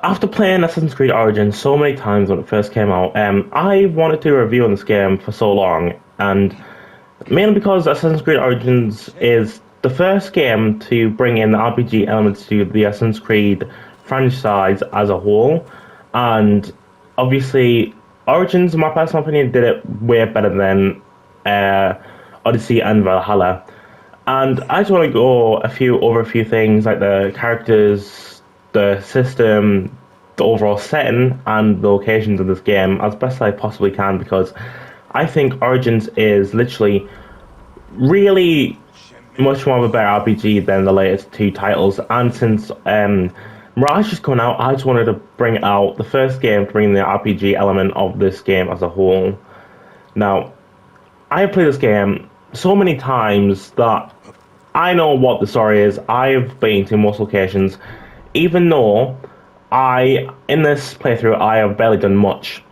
After playing Assassin's Creed Origins so many times when it first came out, I wanted to review on this game for so long, and mainly because Assassin's Creed Origins is the first game to bring in the RPG elements to the Assassin's Creed franchise as a whole, and obviously Origins, in my personal opinion, did it way better than uh, Odyssey and Valhalla. And I just want to go over a few things like the characters, the system, the overall setting, and the locations of this game as best I possibly can because I think Origins is literally really much more of a better RPG than the latest two titles. And since Mirage is coming out, I just wanted to bring out the first game to bring the RPG element of this game as a whole. Now, I have played this game so many times that I know what the story is. I've been to most locations, even though in this playthrough, I have barely done much.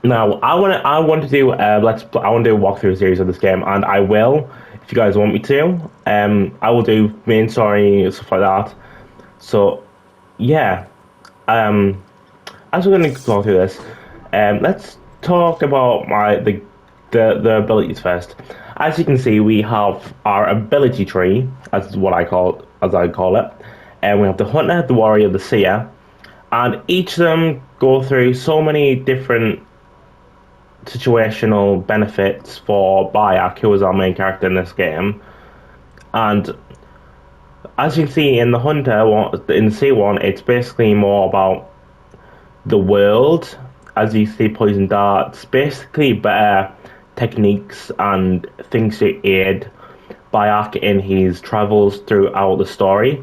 Now, I want to do I want to do a walkthrough series of this game, and I will, if you guys want me to. I will do main story and stuff like that. So, yeah. As we're going to go through this, let's talk about the abilities first. As you can see, we have our ability tree, as I call it, and we have the hunter, the warrior, the seer, and each of them go through so many different situational benefits for Bayek, who is our main character in this game. And as you can see in the hunter one, in the seer one, it's basically more about the world. As you see, poison darts, basically better techniques and things to aid Bayek in his travels throughout the story.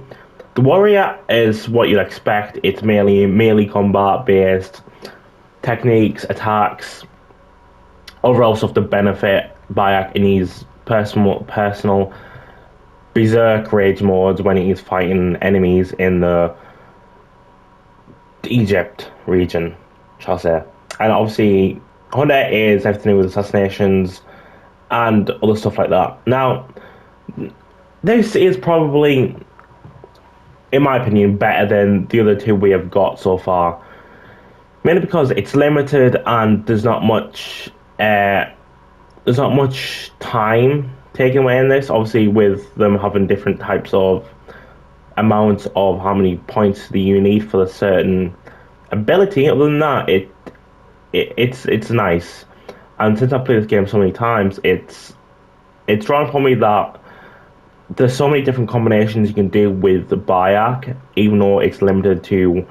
The warrior is what you'd expect. It's mainly melee combat based techniques, attacks, overall stuff to benefit Bayek in his personal berserk rage modes when he's fighting enemies in the Egypt region, shall I say. And obviously Hunter is everything to do with assassinations and other stuff like that. Now, this is probably, in my opinion, better than the other two we have got so far. Mainly because it's limited and there's not much time taken away in this. Obviously, with them having different types of amounts of how many points do you need for a certain ability. Other than that, it's nice. And since I've played this game so many times, it's drawn upon me that there's so many different combinations you can do with the Bayek, even though it's limited to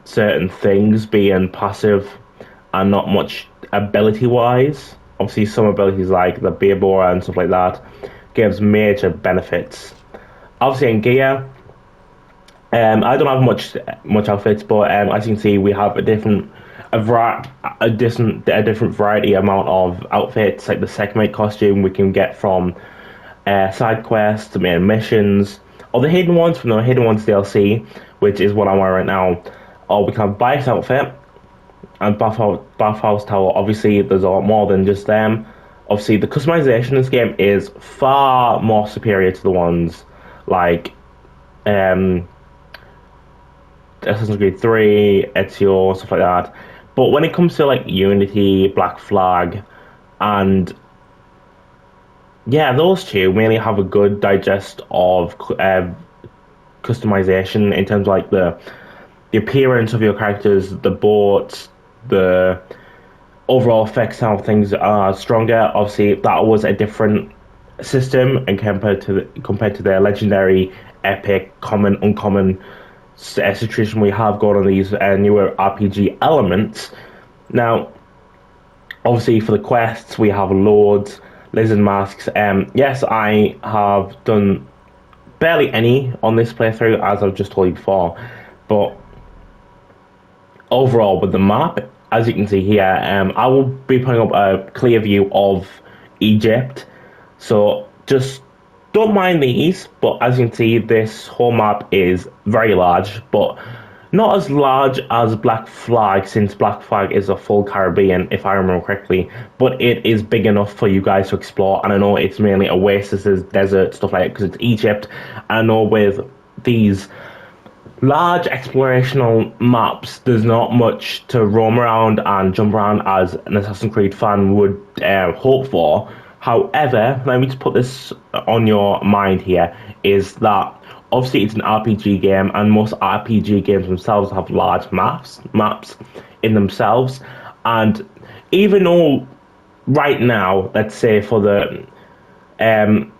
certain things being passive and not much ability wise. Obviously, some abilities like the beer borer and stuff like that gives major benefits. Obviously, in gear, I don't have much outfits, but as you can see, we have a different variety amount of outfits. Like the Sekhmet costume, we can get from side quests, main missions, or the hidden ones from the Hidden Ones DLC, which is what I'm wearing right now. Or we can have Bayek's outfit and Bathhouse Tower. Obviously, there's a lot more than just them. Obviously, the customization in this game is far more superior to the ones like Assassin's Creed 3, Ezio, stuff like that. But when it comes to like Unity, Black Flag, and yeah, those two mainly have a good digest of customization in terms of like the appearance of your characters, the boats, the overall effects, how things are stronger. Obviously, that was a different system, and compared to their legendary, epic, common, uncommon situation we have going on these newer RPG elements. Now, obviously, for the quests, we have loads, lizard masks. Yes, I have done barely any on this playthrough, as I've just told you before, but overall with the map, as you can see here, I will be putting up a clear view of Egypt, so just don't mind these. But as you can see, this whole map is very large, but not as large as Black Flag, since Black Flag is a full Caribbean, if I remember correctly, but it is big enough for you guys to explore. And I know it's mainly oases, desert, stuff like that, because it's Egypt. I know with these large explorational maps, there's not much to roam around and jump around as an Assassin's Creed fan would hope for. However, let me just put this on your mind here, is that obviously it's an RPG game, and most RPG games themselves have large maps in themselves. And even though right now, let's say for um,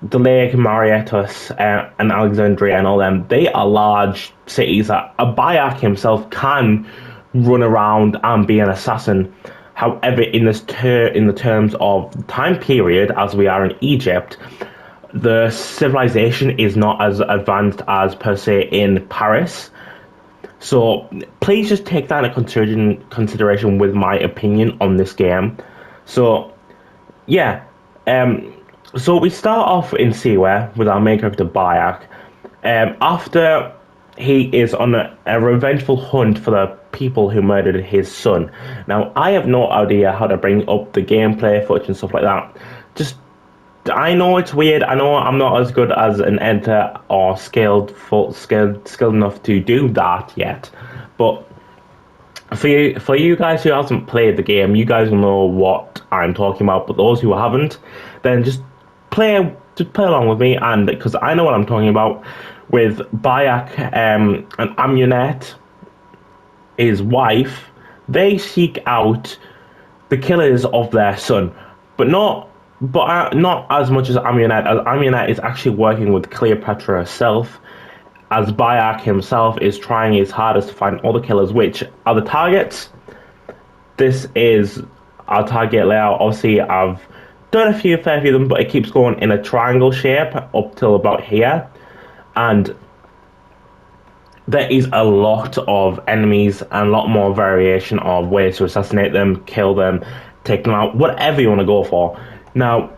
the Lake, Marietus, and Alexandria and all them, they are large cities that a Bayek himself can run around and be an assassin. However, in the terms of time period, as we are in Egypt, the civilization is not as advanced as per se in Paris. So please just take that into consideration with my opinion on this game. So yeah, so we start off in Siwa with our main character Bayak. After he is on a revengeful hunt for the people who murdered his son. Now, I have no idea how to bring up the gameplay footage and stuff like that. Just, I know it's weird. I know I'm not as good as an editor or skilled enough to do that yet. But for you guys who haven't played the game, you guys will know what I'm talking about. But those who haven't, then just play along with me, and because I know what I'm talking about. With Bayak and Amunet, his wife, they seek out the killers of their son, not as much as Amunet. As Amunet is actually working with Cleopatra herself, as Bayak himself is trying his hardest to find all the killers, which are the targets. This is our target layout. Obviously, I've done a fair few of them, but it keeps going in a triangle shape up till about here. And there is a lot of enemies and a lot more variation of ways to assassinate them, kill them, take them out, whatever you want to go for. Now,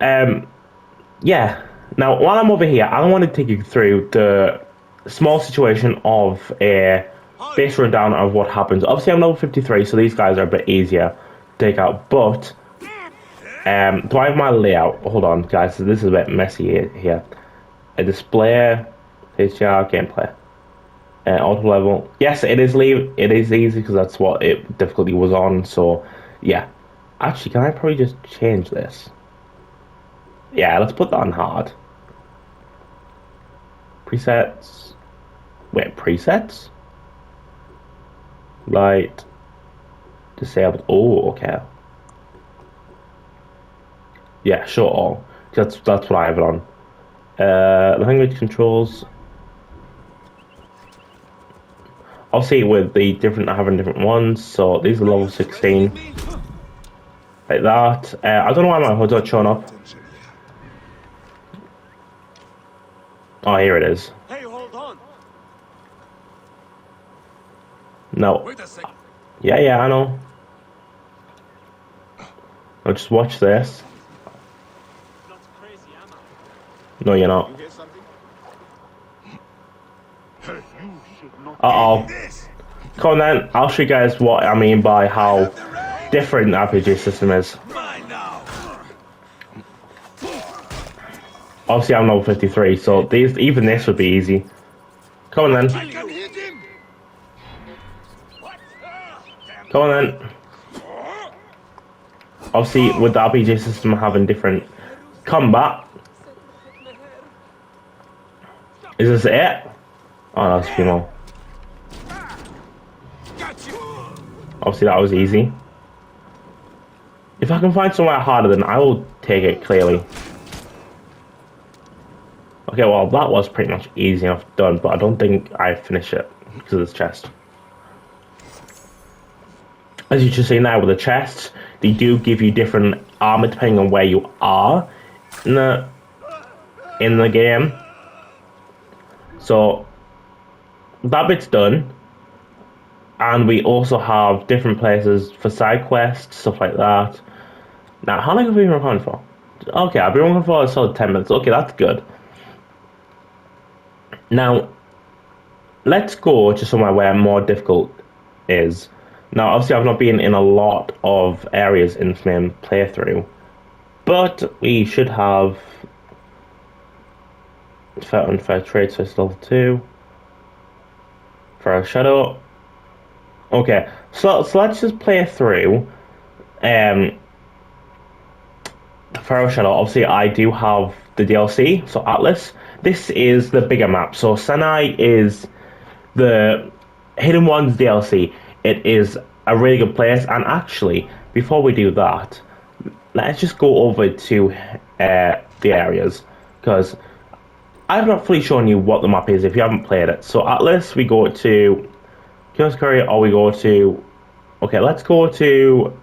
yeah. Now, while I'm over here, I want to take you through the small situation of a base rundown of what happens. Obviously, I'm level 53, so these guys are a bit easier to take out, but do I have my layout? Hold on, guys, so this is a bit messy here. A display, HDR, gameplay, auto level. Yes, it is easy because that's what it difficulty was on. So yeah, actually, can I probably just change this? Yeah, let's put that on hard. Presets. Wait, presets? Light. Disabled. Oh, okay. Yeah, sure. All. That's what I have it on. Language controls. Obviously, with the having different ones. So these are level 16, like that. I don't know why my HUD's not showing up. Oh, here it is. Hey, hold on. No. Wait a second. Yeah, I know. Now just watch this. No, you're not. Uh-oh. Come on then, I'll show you guys what I mean by how different the RPG system is. Obviously I'm level 53, so even this would be easy. Come on then. Come on then. Obviously with the RPG system having different combat. Is this it? Oh, that's a few more. Obviously that was easy. If I can find somewhere harder, then I will take it clearly. Okay, well that was pretty much easy enough done, but I don't think I finished it because of this chest. As you can see now with the chests, they do give you different armor depending on where you are in the game. So that bit's done. And we also have different places for side quests, stuff like that. Now, how long have we been recording for? Okay, I've been recording for a solid 10 minutes. Okay, that's good. Now, let's go to somewhere where more difficult is. Now, obviously, I've not been in a lot of areas in this main playthrough, but we should have unfair trade, so it's level 2. For a shadow. Okay, so let's just play through. Pharaoh Shadow. Obviously, I do have the DLC, so Atlas. This is the bigger map. So Sinai is the Hidden Ones DLC. It is a really good place. And actually, before we do that, let's just go over to the areas, because I've not fully shown you what the map is if you haven't played it. So Atlas, we go to Chaos Courier, or we go to... Okay, let's go to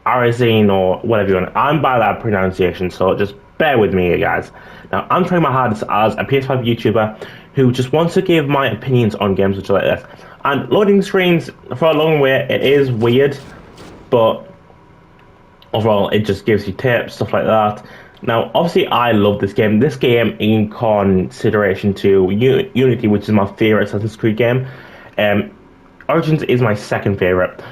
Arizine, or whatever you want. I'm bad at pronunciation, so just bear with me, guys. Now, I'm trying my hardest as a PS5 YouTuber who just wants to give my opinions on games which are like this. And loading screens, for a long way, it is weird, but overall, it just gives you tips, stuff like that. Now, obviously, I love this game. This game, in consideration to Unity, which is my favorite Assassin's Creed game, Origins is my second favorite.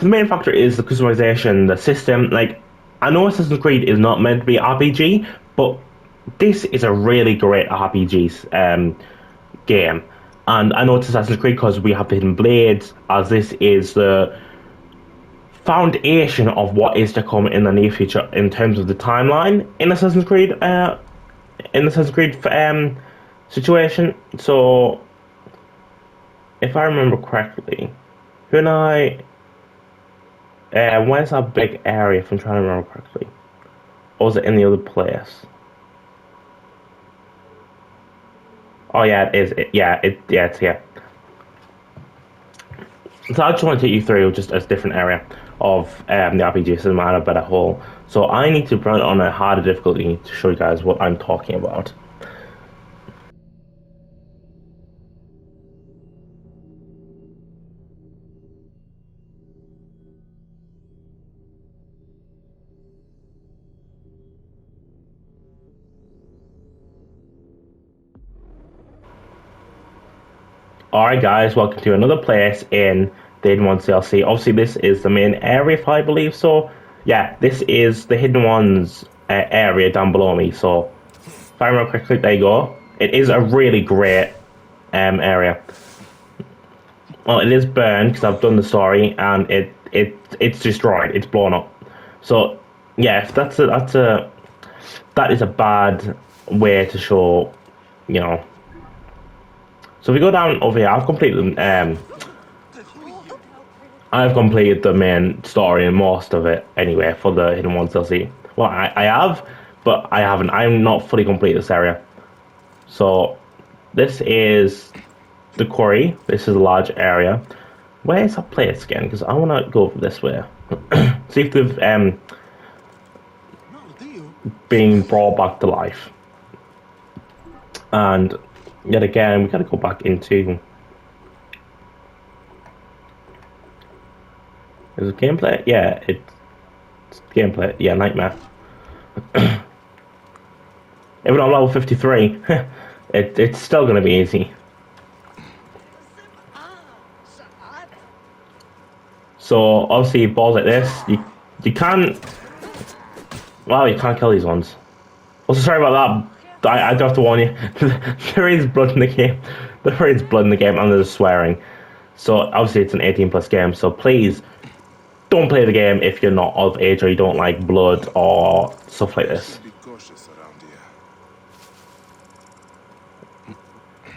The main factor is the customization, the system. Like, I know Assassin's Creed is not meant to be RPG, but this is a really great RPG game. And I know it's Assassin's Creed because we have the Hidden Blades, as this is the foundation of what is to come in the near future in terms of the timeline in Assassin's Creed. Situation. So, if I remember correctly, where's that big area? If I'm trying to remember correctly, or was it in the other place? Oh yeah, it is. It's here. So I just want to take you through just a different area of the RPG system at a better whole. So I need to run on a harder difficulty to show you guys what I'm talking about. Alright guys, welcome to another place in the Hidden Ones DLC. Obviously this is the main area, if I believe so. Yeah, this is the Hidden Ones area down below me. So, if I remember correctly, there you go. It is a really great area. Well, it is burned because I've done the story, and it's destroyed. It's blown up. So, yeah, if that is a bad way to show, you know. So if we go down over here, I've completed the main story and most of it anyway for the Hidden Ones DLC. Well, I have, but I haven't. I'm not fully complete this area. So this is the quarry. This is a large area. Where is that place again? Because I want to go over this way. See if they've been brought back to life. And yet again, we gotta go back into... Is it gameplay? Yeah, it's gameplay. Yeah, nightmare. Even on level 53, it's still gonna be easy. So obviously, balls like this, you can't... Well, you can't kill these ones. Also, sorry about that. I do have to warn you, there is blood in the game. There is blood in the game, and there's swearing. So obviously it's an 18+ game, so please don't play the game if you're not of age or you don't like blood or stuff like this.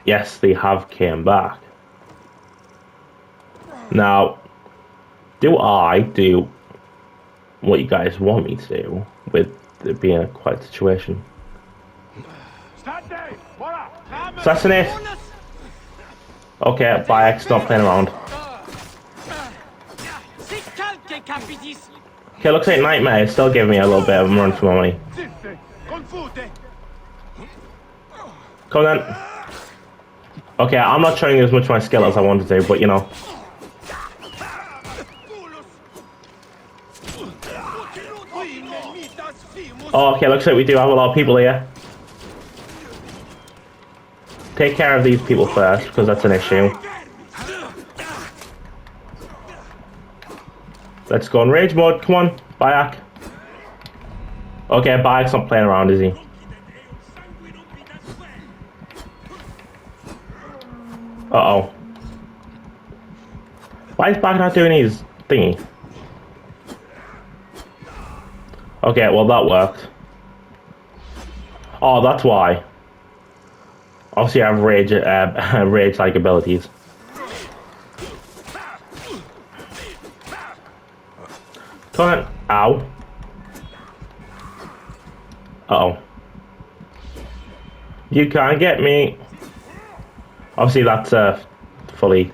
Yes, they have came back. Now, do I do what you guys want me to do with it being a quiet situation? Assassinate! Okay, bye, stop playing around. Okay, looks like Nightmare is still giving me a little bit of a run for my money. Come on then. Okay, I'm not showing you as much of my skill as I wanted to, but you know. Oh, okay, looks like we do have a lot of people here. Take care of these people first, because that's an issue. Let's go in rage mode, come on, Bayak. Okay, Bayak's not playing around, is he? Uh-oh. Why is Bag not doing his thingy? Okay, well that worked. Oh, that's why. Obviously I have rage, rage-like abilities. Come on. Ow. Uh-oh. You can't get me. Obviously that's fully.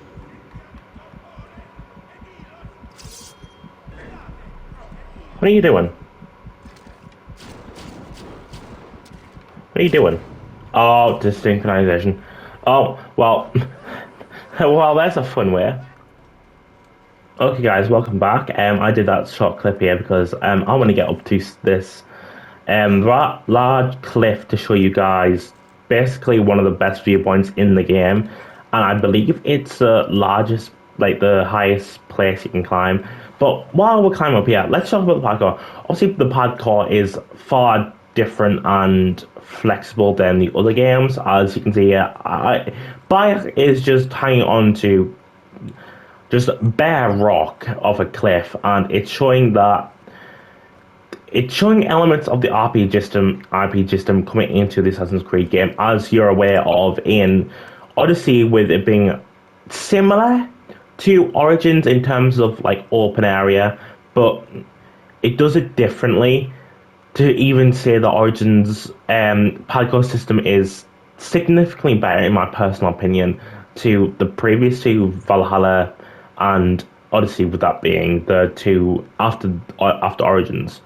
What are you doing? What are you doing? Oh, desynchronization. Oh, well. Well, that's a fun way. Okay, guys, welcome back. I did that short clip here because I want to get up to this large cliff to show you guys basically one of the best viewpoints in the game, and I believe it's the largest, like the highest place you can climb. But while we're climbing up here, let's talk about the parkour. Obviously, the parkour is far different and flexible than the other games. As you can see here, Bayek is just hanging on to just bare rock of a cliff, and it's showing elements of the RPG system coming into the Assassin's Creed game, as you're aware of in Odyssey, with it being similar to Origins in terms of like open area, but it does it differently. To even say the Origins parkour system is significantly better, in my personal opinion, to the previous two, Valhalla and Odyssey, with that being the two after Origins.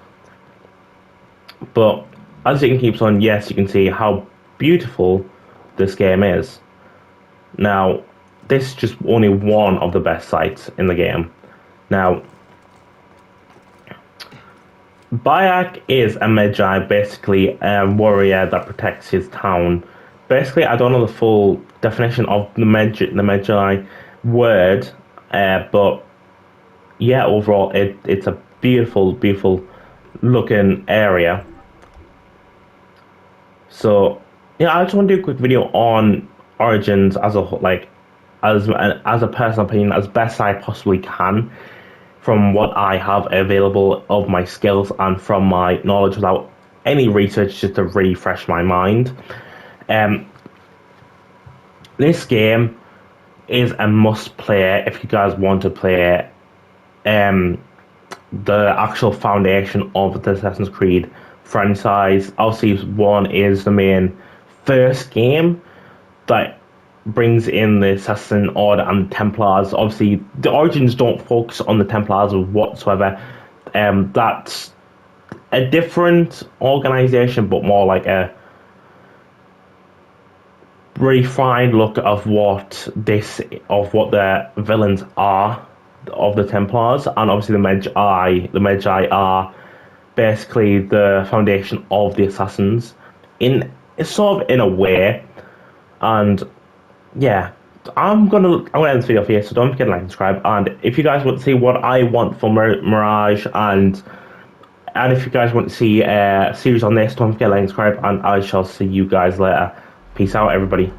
But as it keeps on, yes, you can see how beautiful this game is. Now, this is just only one of the best sights in the game. Now, Bayek is a Magi, basically a warrior that protects his town. Basically, I don't know the full definition of the Magi word, but yeah, overall, it's a beautiful, beautiful looking area. So yeah, I just want to do a quick video on Origins as a like as a personal opinion, as best I possibly can, from what I have available of my skills and from my knowledge, without any research, just to refresh my mind. This game is a must play if you guys want to play the actual foundation of the Assassin's Creed franchise. Obviously, one is the main first game that brings in the Assassin Order and the Templars. Obviously, the Origins don't focus on the Templars whatsoever. That's a different organization, but more like a refined look of what the villains are of the Templars. And obviously the Magi are basically the foundation of the Assassins in sort of in a way. And yeah, I'm gonna end this video here, so don't forget to like and subscribe. And if you guys want to see what I want for Mirage, and if you guys want to see a series on this, don't forget to like and subscribe, and I shall see you guys later. Peace out, everybody.